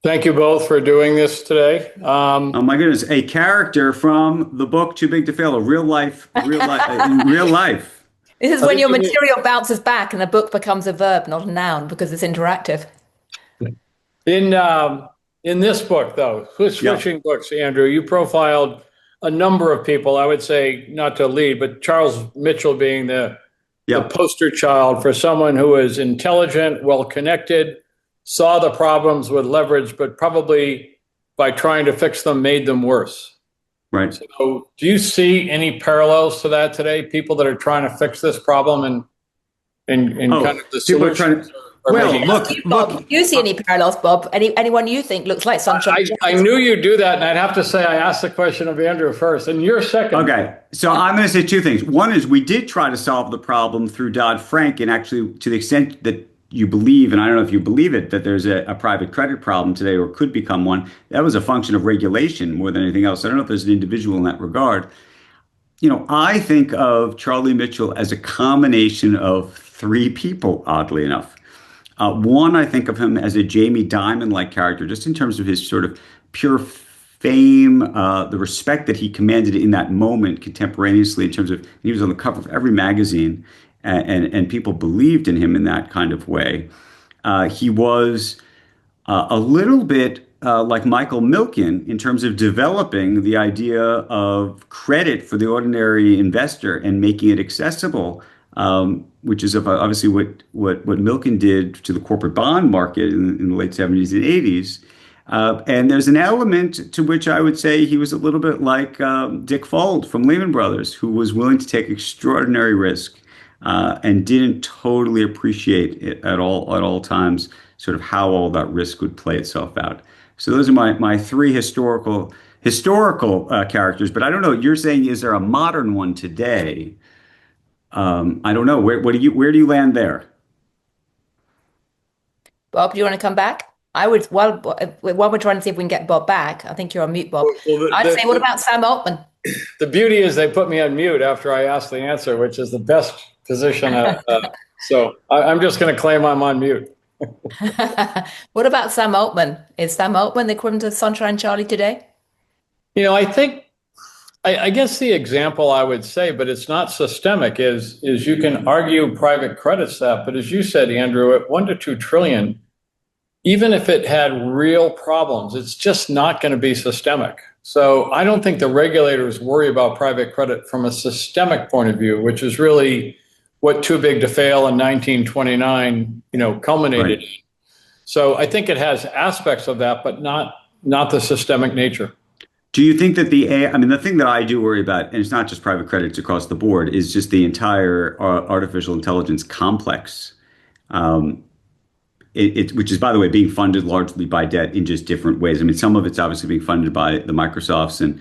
Thank you both for doing this today. Oh my goodness, a character from the book Too Big to Fail, in real life. This is when your material bounces back and the book becomes a verb, not a noun, because it's interactive. In this book, though, switching books, Andrew, you profiled a number of people. I would say, not to lead, but Charles Mitchell being the poster child for someone who is intelligent, well-connected, saw the problems with leverage, but probably by trying to fix them, made them worse. Right. So do you see any parallels to that today? People that are trying to fix this problem and kind of the solutions? Bob, do you see any parallels, Bob? Anyone you think looks like sunshine? I knew you'd do that, and I'd have to say I asked the question of Andrew first, and you're second. Okay, so I'm going to say two things. One is we did try to solve the problem through Dodd-Frank, and actually to the extent that you believe, and I don't know if you believe it, that there's a private credit problem today or could become one, that was a function of regulation more than anything else. I don't know if there's an individual in that regard. I think of Charlie Mitchell as a combination of three people, oddly enough. One, I think of him as a Jamie Dimon-like character, just in terms of his sort of pure fame, the respect that he commanded in that moment contemporaneously, in terms of he was on the cover of every magazine, and people believed in him in that kind of way. He was a little bit like Michael Milken in terms of developing the idea of credit for the ordinary investor and making it accessible. Which is obviously what Milken did to the corporate bond market in the late 70s and 80s. And there's an element to which I would say he was a little bit like Dick Fuld from Lehman Brothers, who was willing to take extraordinary risk and didn't totally appreciate it at all times, sort of how all that risk would play itself out. So those are my three historical characters. But I don't know, you're saying, is there a modern one today? I don't know. Where do you land there? Bob, do you want to come back? I would, while we're trying to see if we can get Bob back, I think you're on mute, Bob. Well, I'd say, what about Sam Altman? The beauty is they put me on mute after I asked the answer, which is the best position. So I'm just going to claim I'm on mute. What about Sam Altman? Is Sam Altman the equivalent of Sunshine Charlie today? I guess the example I would say, but it's not systemic, is you can argue private credit's that, but as you said, Andrew, at 1 to 2 trillion, even if it had real problems, it's just not going to be systemic. So I don't think the regulators worry about private credit from a systemic point of view, which is really what Too Big to Fail in 1929, culminated in. So I think it has aspects of that, but not the systemic nature. Do you think that the thing that I do worry about, and it's not just private credit, it's across the board, is just the entire artificial intelligence complex, which is, by the way, being funded largely by debt in just different ways. I mean, some of it's obviously being funded by the Microsofts and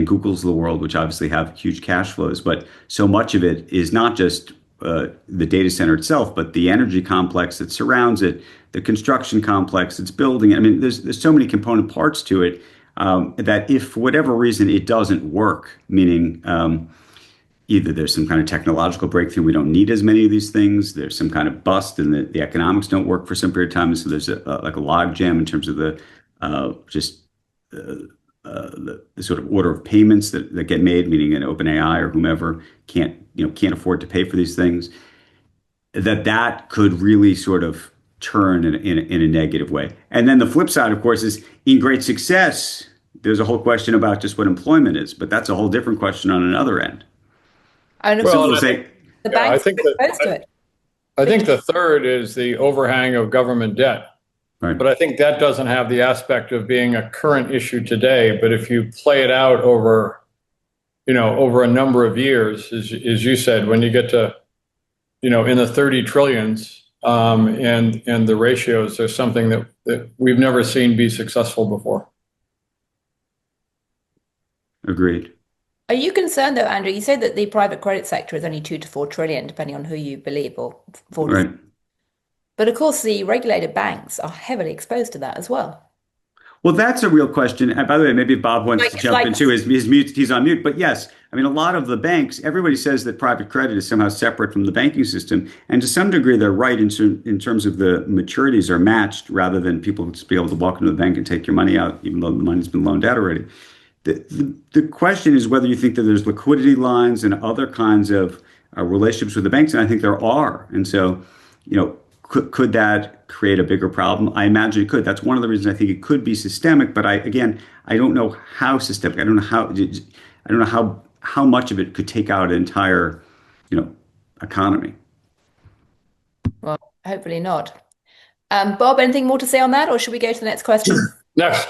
Googles of the world, which obviously have huge cash flows, but so much of it is not just the data center itself, but the energy complex that surrounds it, the construction complex that's building it. I mean, there's so many component parts to it that if for whatever reason it doesn't work, meaning either there's some kind of technological breakthrough, we don't need as many of these things, there's some kind of bust and the economics don't work for some period of time, and so there's like a log jam in terms of the sort of order of payments that get made, meaning an OpenAI or whomever can't afford to pay for these things, that could really sort of turn in a negative way. And then the flip side, of course, is in great success, there's a whole question about just what employment is, but that's a whole different question on another end. I think the third is the overhang of government debt. Right. But I think that doesn't have the aspect of being a current issue today. But if you play it out over a number of years, as you said, when you get to, in the 30 trillions and the ratios, there's something that we've never seen be successful before. Agreed. Are you concerned, though, Andrew? You say that the private credit sector is only 2 to 4 trillion, depending on who you believe, or 40. Right. But of course, the regulated banks are heavily exposed to that as well. Well, that's a real question. And by the way, maybe Bob wants to jump into his mute. He's on mute. But yes, I mean, a lot of the banks, everybody says that private credit is somehow separate from the banking system. And to some degree, they're right in terms of the maturities are matched rather than people just be able to walk into the bank and take your money out, even though the money's been loaned out already. The question is whether you think that there's liquidity lines and other kinds of relationships with the banks. And I think there are. And so, could that create a bigger problem? I imagine it could. That's one of the reasons I think it could be systemic. But I don't know how systemic. I don't know how much of it could take out an entire, economy. Well, hopefully not. Bob, anything more to say on that, or should we go to the next question? Next.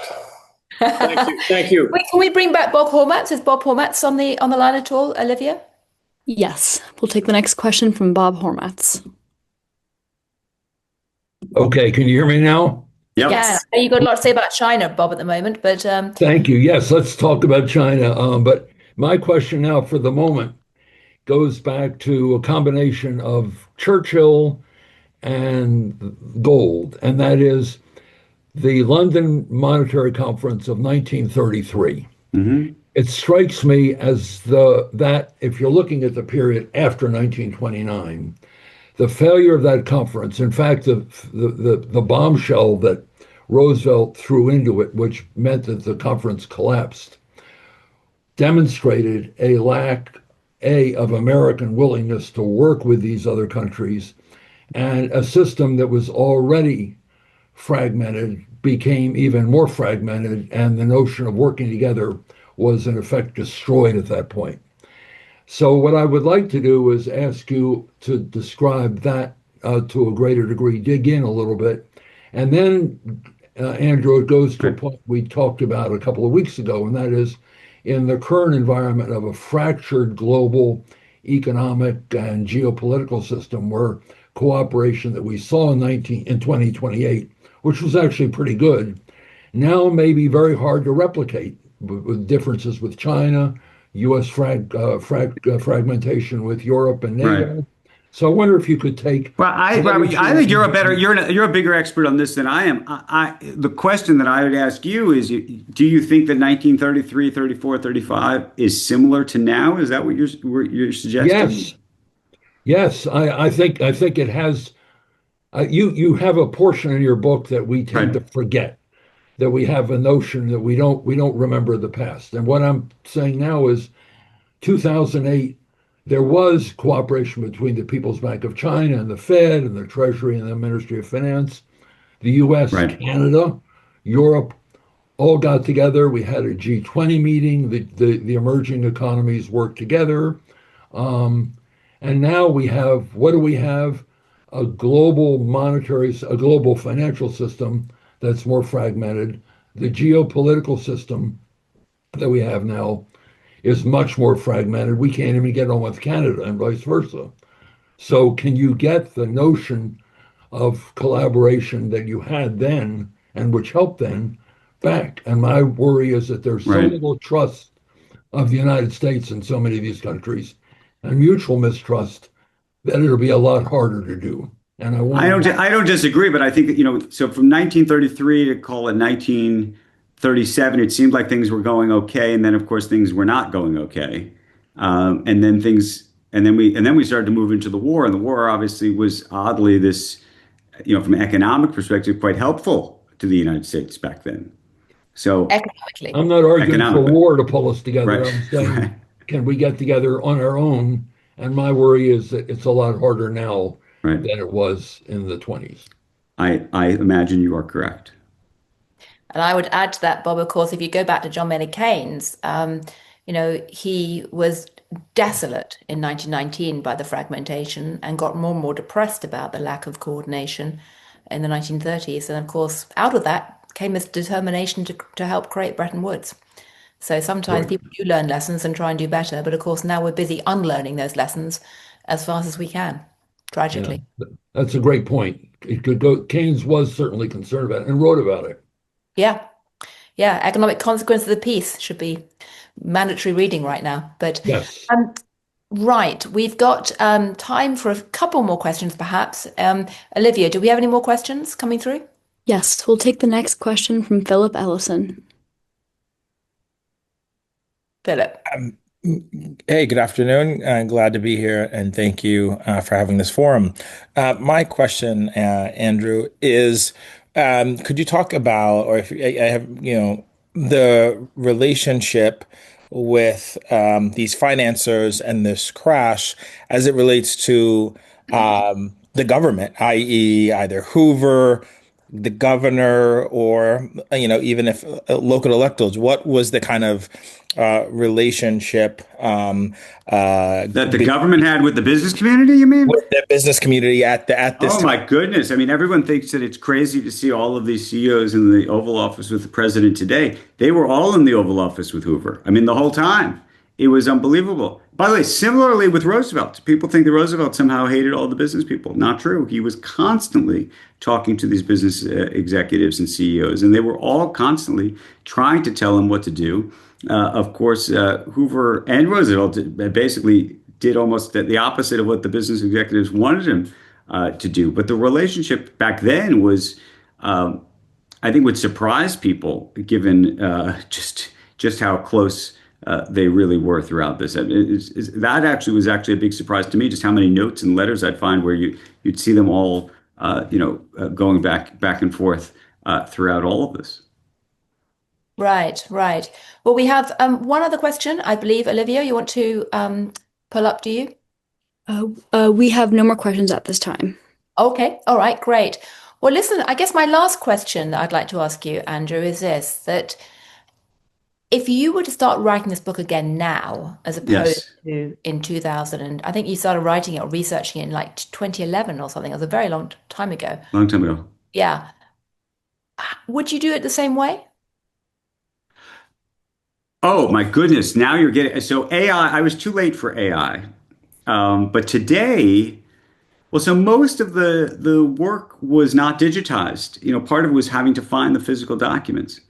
Thank you. Wait, can we bring back Bob Hormats? Is Bob Hormats on the line at all, Olivia? Yes, we'll take the next question from Bob Hormats. Okay, can you hear me now? Yep. Yeah, you've got a lot to say about China, Bob, at the moment, but Thank you. Yes, let's talk about China. But my question now, for the moment, goes back to a combination of Churchill and gold, and that is the London Monetary Conference of 1933. Mm-hmm. It strikes me as that if you're looking at the period after 1929, the failure of that conference, in fact, the bombshell that Roosevelt threw into it, which meant that the conference collapsed, demonstrated a lack, of American willingness to work with these other countries, and a system that was already fragmented became even more fragmented, and the notion of working together was in effect destroyed at that point. So what I would like to do is ask you to describe that to a greater degree, dig in a little bit. And then, Andrew, it goes to a point we talked about a couple of weeks ago, and that is in the current environment of a fractured global economic and geopolitical system where cooperation that we saw in 2028, which was actually pretty good, now may be very hard to replicate with differences with China, U.S. fragmentation with Europe and NATO. Right. So I wonder if you could take. Well, I think you're a bigger expert on this than I am. The question that I would ask you is, do you think that 1933, 34, 35 is similar to now? Is that what you're suggesting? Yes. I think it has. You have a portion in your book that we tend to forget, that we have a notion that we don't remember the past. And what I'm saying now is 2008, there was cooperation between the People's Bank of China and the Fed and the Treasury and the Ministry of Finance, the US, Canada, Europe, all got together. We had a G20 meeting. The emerging economies worked together. And now we have, what do we have? A global financial system that's more fragmented. The geopolitical system that we have now is much more fragmented. We can't even get on with Canada and vice versa. So can you get the notion of collaboration that you had then and which helped then back? And my worry is that there's so little trust of the United States in so many of these countries and mutual mistrust that it'll be a lot harder to do. And I don't disagree, but I think that, so from 1933 to call it 1937, it seemed like things were going okay, and then of course things were not going okay, and then we started to move into the war, and the war obviously was oddly this, from an economic perspective, quite helpful to the United States back then. So economically, I'm not arguing for war to pull us together. I'm saying, can we get together on our own? And my worry is that it's a lot harder now than it was in the 20s. I imagine you are correct. And I would add to that, Bob, of course, if you go back to John Maynard Keynes, he was desolate in 1919 by the fragmentation and got more and more depressed about the lack of coordination in the 1930s. And of course, out of that came this determination to help create Bretton Woods. So sometimes people do learn lessons and try and do better. But of course, now we're busy unlearning those lessons as fast as we can, tragically. Yeah, that's a great point. It could go. Keynes was certainly concerned about it and wrote about it. Yeah. Economic Consequences of the Peace should be mandatory reading right now. But yes. Right. We've got time for a couple more questions, perhaps. Olivia, do we have any more questions coming through? Yes, we'll take the next question from Philip Ellison. Philip. Hey, good afternoon. I'm glad to be here, and thank you for having this forum. My question, Andrew, is could you talk about, or if I have, the relationship with these financiers and this crash as it relates to the government, i.e., either Hoover, the governor, or even if local electeds? What was the kind of relationship that the government had with the business community? You mean with the business community at this time? My goodness! I mean, everyone thinks that it's crazy to see all of these CEOs in the Oval Office with the president today. They were all in the Oval Office with Hoover. I mean, the whole time. It was unbelievable. By the way, similarly with Roosevelt, people think that Roosevelt somehow hated all the business people. Not true. He was constantly talking to these business executives and CEOs, and they were all constantly trying to tell him what to do. Of course, Hoover and Roosevelt basically did almost the opposite of what the business executives wanted him to do. But the relationship back then was, I think, would surprise people, given just how close they really were throughout this. That actually was a big surprise to me, just how many notes and letters I'd find where you'd see them all, going back and forth throughout all of this. Right. Well, we have one other question, I believe. Olivia, you want to pull up, do you? We have no more questions at this time. Okay. All right. Great. Well, listen, I guess my last question that I'd like to ask you, Andrew, is this, that if you were to start writing this book again now, as opposed to in 2000, and I think you started writing it or researching it in like 2011 or something, it was a very long time ago. Long time ago. Yeah. Would you do it the same way? Oh, my goodness. Now you're getting, so AI, I was too late for AI. But today, well, so most of the work was not digitized. Part of it was having to find the physical documents.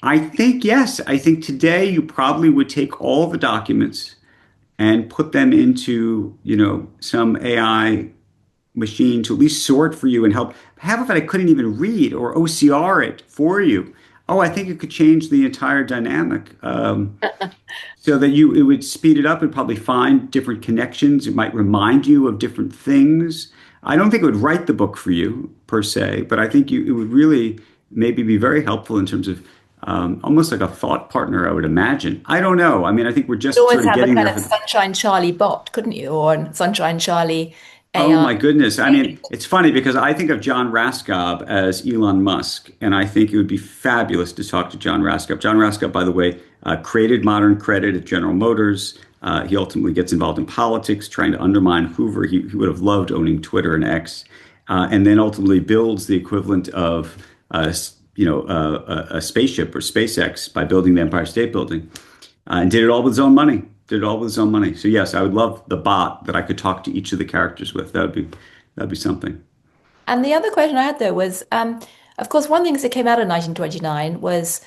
I think, yes, I think today you probably would take all the documents and put them into, some AI machine to at least sort for you and help. Half of it I couldn't even read, or OCR it for you. Oh, I think it could change the entire dynamic. So that it would speed it up and probably find different connections. It might remind you of different things. I don't think it would write the book for you per se, but I think it would really maybe be very helpful in terms of almost like a thought partner, I would imagine. I don't know. I mean, I think we're just You could sort always of have a getting kind there. of Sunshine Charlie bot, couldn't you? Or Sunshine Charlie Oh AI. my goodness. I mean, it's funny because I think of John Raskob as Elon Musk, and I think it would be fabulous to talk to John Raskob. John Raskob, by the way, created modern credit at General Motors. He ultimately gets involved in politics, trying to undermine Hoover. He would have loved owning Twitter and X, and then ultimately builds the equivalent of, a spaceship or SpaceX by building the Empire State Building, and did it all with his own money. So yes, I would love the bot that I could talk to each of the characters with. That'd be something. And the other question I had though was, of course, one thing that came out of 1929 was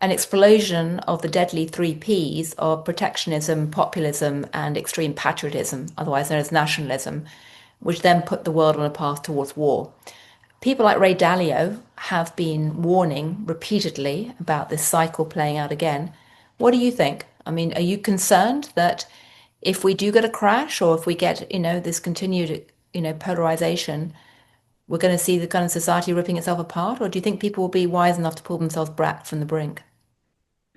an explosion of the deadly three Ps of protectionism, populism, and extreme patriotism, otherwise known as nationalism, which then put the world on a path towards war. People like Ray Dalio have been warning repeatedly about this cycle playing out again. What do you think? I mean, are you concerned that if we do get a crash, or if we get, this continued, polarization, we're going to see the kind of society ripping itself apart? Or do you think people will be wise enough to pull themselves back from the brink?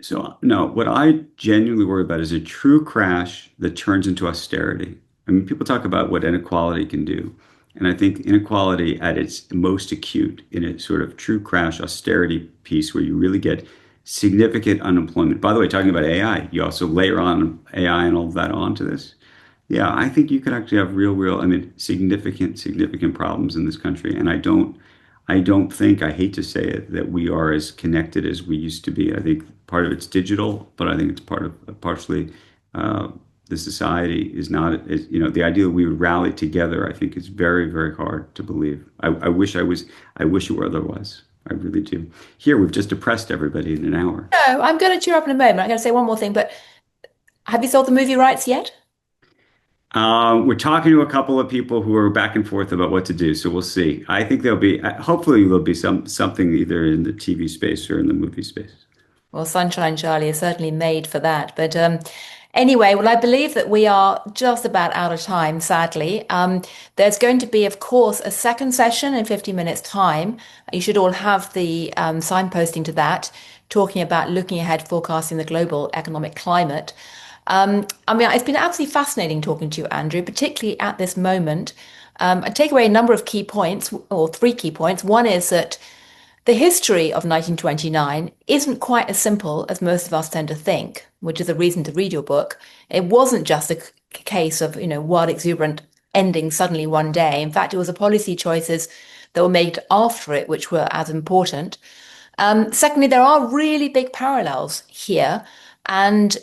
So no, what I genuinely worry about is a true crash that turns into austerity. I mean, people talk about what inequality can do. And I think inequality at its most acute in a sort of true crash austerity piece where you really get significant unemployment. By the way, talking about AI, you also layer on AI and all of that onto this. Yeah, I think you could actually have real, I mean, significant problems in this country. And I don't think, I hate to say it, that we are as connected as we used to be. I think part of it's digital, but I think it's partially the society is not, the idea that we would rally together, I think is very, very hard to believe. I wish it were otherwise. I really do. Here, we've just depressed everybody in an hour. No, I'm going to cheer up in a moment. I'm going to say one more thing, but have you sold the movie rights yet? We're talking to a couple of people who are back and forth about what to do, so we'll see. I think hopefully there'll be something either in the TV space or in the movie space. Well, Sunshine Charlie is certainly made for that. But anyway, well, I believe that we are just about out of time, sadly. There's going to be, of course, a second session in 50 minutes' time. You should all have the signposting to that, talking about looking ahead, forecasting the global economic climate. I mean, it's been absolutely fascinating talking to you, Andrew, particularly at this moment. I take away a number of key points, or three key points. One is that the history of 1929 isn't quite as simple as most of us tend to think, which is a reason to read your book. It wasn't just a case of, wild, exuberant ending suddenly one day. In fact, it was the policy choices that were made after it, which were as important. Secondly, there are really big parallels here. And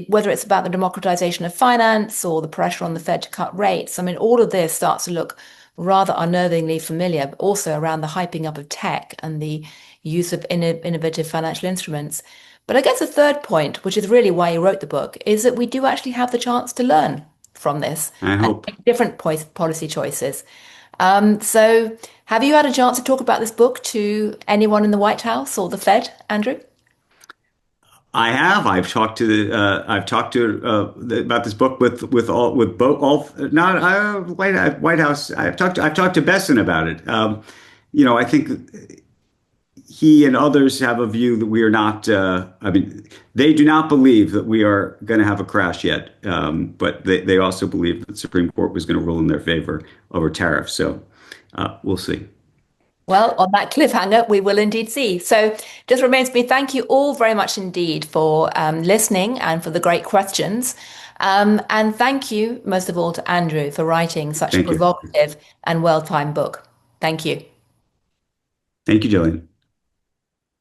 whether it's about the democratization of finance or the pressure on the Fed to cut rates, I mean, all of this starts to look rather unnervingly familiar, but also around the hyping up of tech and the use of innovative financial instruments. But I guess the third point, which is really why you wrote the book, is that we do actually have the chance to learn from this I hope. and make different policy choices. So have you had a chance to talk about this book to anyone in the White House or the Fed, Andrew? I have. I've talked to about this book with White House. I've talked to Besson about it. I think he and others have a view that we are not. They do not believe that we are going to have a crash yet. But they also believe that the Supreme Court was going to rule in their favor over tariffs. So we'll see. Well, on that cliffhanger, we will indeed see. So just remains to me, thank you all very much indeed for listening and for the great questions. And thank you most of all to Andrew for writing such a provocative and well-timed book. Thank you. Thank you, Jillian.